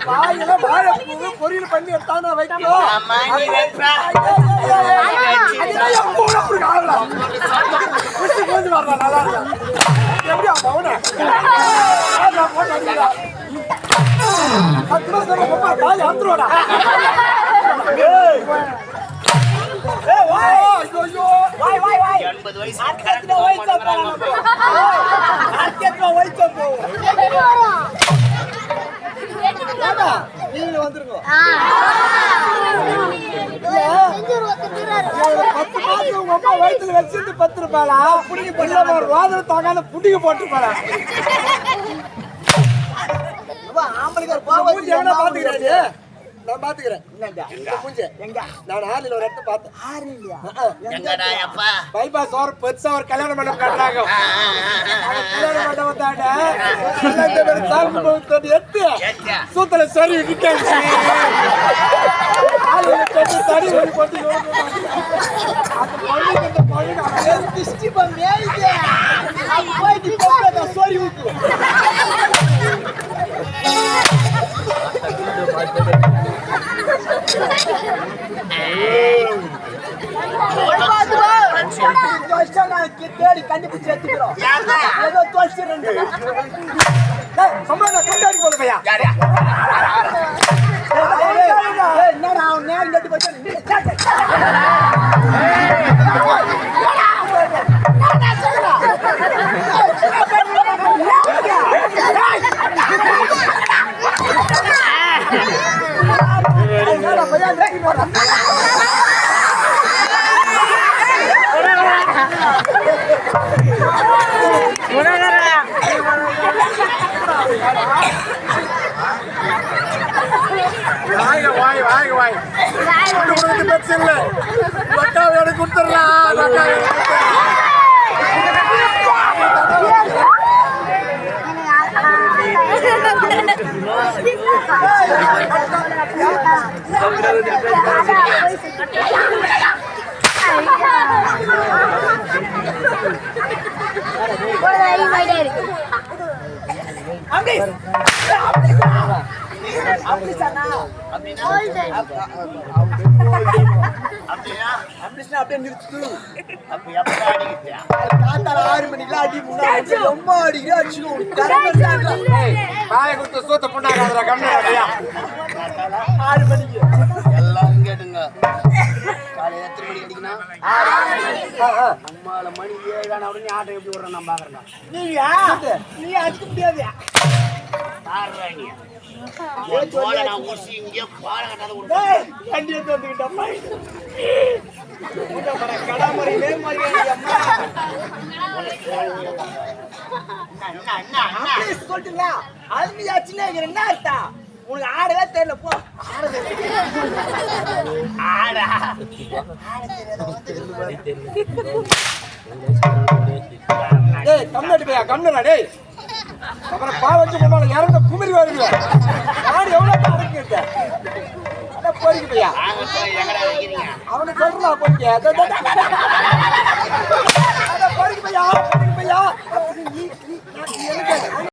வாயில வாழைப்பூ பொரியல் பண்ணி எடுத்தானா வைக்கணும். நல்லா இருக்கா எப்படியா பவுன தாய் அத்துருவாடா. நீங்க வந்துருங்க. 10 மாசம் உங்க அம்மா வயிற்றுல வச்சுட்டு 10 ரூபாயா புடிங்க பண்ண ரோதனை தாங்காத புடிங்க போட்டுருப்பாளா. பாத்துக்கிறாரு நான் பாத்துக்கிறேன். நான் ஆறுல ஒரு இடத்த பார்த்தேன். பைபாஸ் ஒரு பெருசா ஒரு கல்யாண மண்டபம் கட்டுறாங்க. கல்யாண மண்டபம் தாண்ட எட்டு சூத்தல சரி தடி ஒன்று போட்டு சோரி ஊத்து. தேடி கண்டுபிடிச்சு எடுத்துக்கிறோம். ஏதோ தோசி கொண்டாடி போதுமையா என்னடா அவன் நேரம் கட்டி போச்சு. அப்படியே நிறுத்து. 6 மணிக்கெல்லாம் அடி முன்னாடி ரொம்ப அடிக்கிற வாய கொடுத்து சூத்த புண்ணாக்காதரா கம்மியா 6 மணிக்கு எல்லாரும் கேட்டுங்க. காலையில எத்தனை மணிக்கு அடிக்கணும்? 6 அம்மால மணி 7 ஆன உடனே ஆட்டோ எப்படி விடுறேன் நான் பாக்குறேன். நீ அடிக்க முடியாது. என்ன அர்த்தம் உனக்கு ஆடவே தெரியல. போ ஆடா கம்னாடி பையா கம்னா டேய். அப்புறம் பா வச்சு போனால இறந்த குமிரி வருங்க. ஆடு எவ்வளவு அடக்கிட்ட போறீங்க பையா. அவனை சொல்றா போறீங்க போறீங்க பையா. நீ